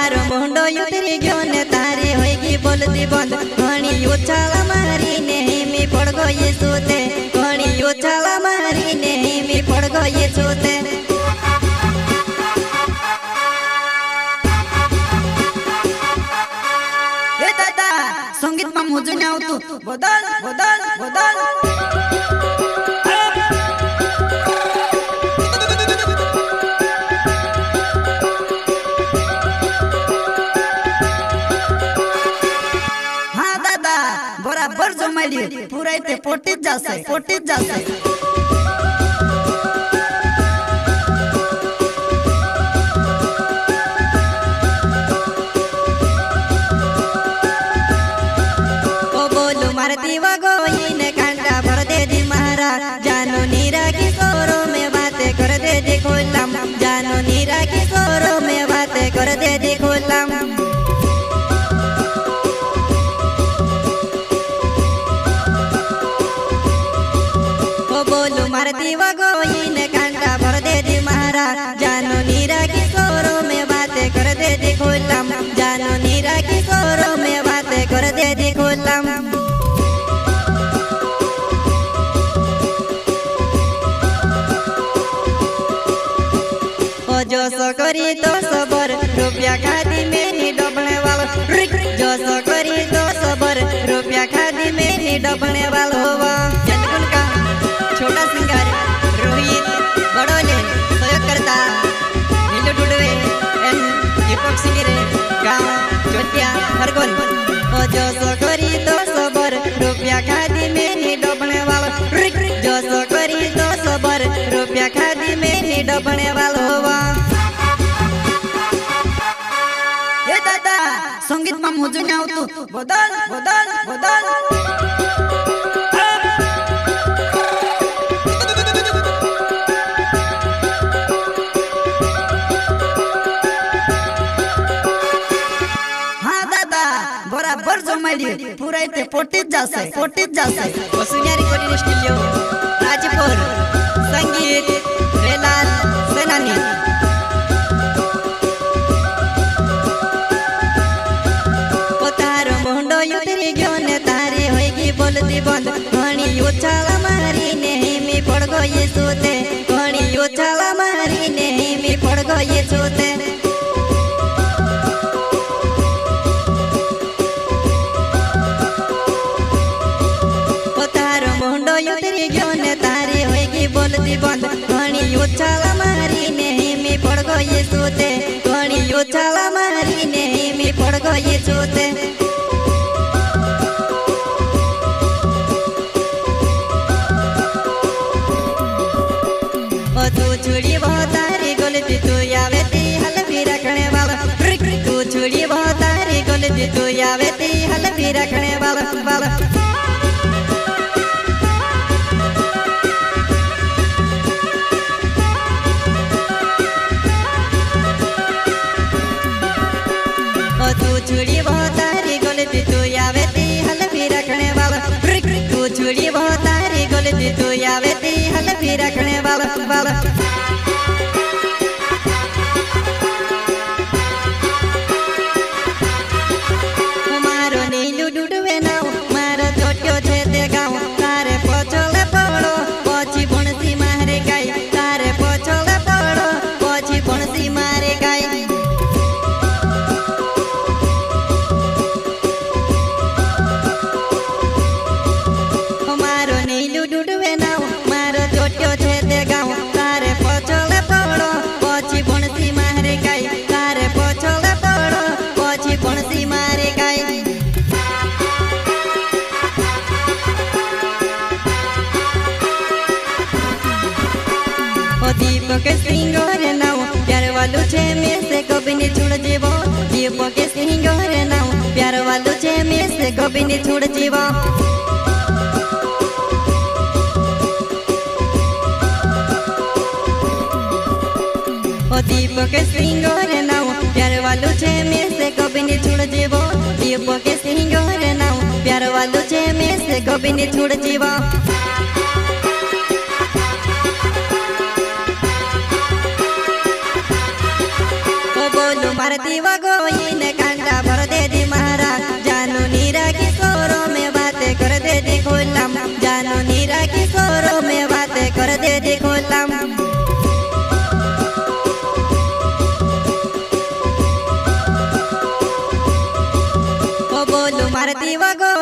मारो मुंडो उतरी गयो ने तारी होगी बोलती बंद घणी उछाला मारी ने मी पड़ गई सोते घणी उछाला मारी ने मी पड़ गई सोते ए दादा संगीत में मुझे ना आवतु बदल बदल बदल बराबर जमाइली पूरा इते पोटीज जासे पोटीज जासे ओ बोलो मारती वगोई ने कांटा भर दे दी महारा जानो नीरा किशोरों में बातें कर दे दी खोलम जानो नीरा किशोरों में बातें कर दे दी खोलम मारती वगोई ने कांटा भर दे दी महारा जानो नीरा किशोरों में बातें कर दे दी खोलम जानो नीरा किशोरों में बातें कर दे दी खोलम ओ जो सो करी तो सबर रुपया खादी में नी डबने वालो जो सो करी तो सबर रुपया खादी में नी डबने वालो होवा का छोटा सिंगर रोहित बड़ोले सहयोग करता नीलू डुडवे एन दीपक सिंगरे गाँव चोटिया हरगोन ओ जो सो करी तो सबर रुपया खादी में नी डबने वालो जो सो करी तो सबर रुपया खादी में नी डबने वालो होवा ए दादा संगीत में मुझे ना आवतु बदल बदल बदल बराबर जमाइली पूरा इते पोटीज जासे वसुनिया रिकॉर्डिंग स्टूडियो राजपुर संगीत रेलाल सेनानी ओ तारो मुंडो उतरी गयो ने तारी होगी बोलती बंद घणी उछाला मारी ने मी पड़ गई सोते घणी उछाला मारी ने मी पड़ गई सोते उतरी गयो ने तारी होगी बोलती बंद घणी उछाला मारी ने मी पड़ गई सोते घणी उछाला मारी ने मी पड़ गई सोते ओ तू छुड़ी बहुत तारी गलती तू आवे ती हल भी रखने वाला तू छुड़ी बहुत तारी गलती तू आवे ती हल भी रखने वाला छुड़ी बहुत तारी गलती तू आवे ती हल भी रखने वाला तू छुड़ी बहुत तारी गलती तू आवे ती हल भी रखने वाला मारो नीलू डुडवे नाव मारो छोट्यो छे ते गाँव तारे पछोले पड़ो पछी भणसी मारे गाय तारे पछोले पड़ो पछी भणसी मारे गाय दीपक सिंगर नाव प्यार वालू छे में से कभी नहीं छोड़ जीवो दीपक सिंगर नाव प्यार वालू छे में से कभी नहीं छोड़ जीवो ओ दीपक सिंगर नाव प्यार वालू छे में से कभी नहीं छोड़ जीवो दीपक सिंगर नाव प्यार वालू छे में से कभी नहीं छोड़ जीवो बोलो मारती वगोई ने कांटा भर दे दी महारा जानू नीरा किशोरों में बातें कर दे दी खुल्लम जानू नीरा किशोरों में बातें कर दे दी खुल्लम ओ बोलू मारती वगो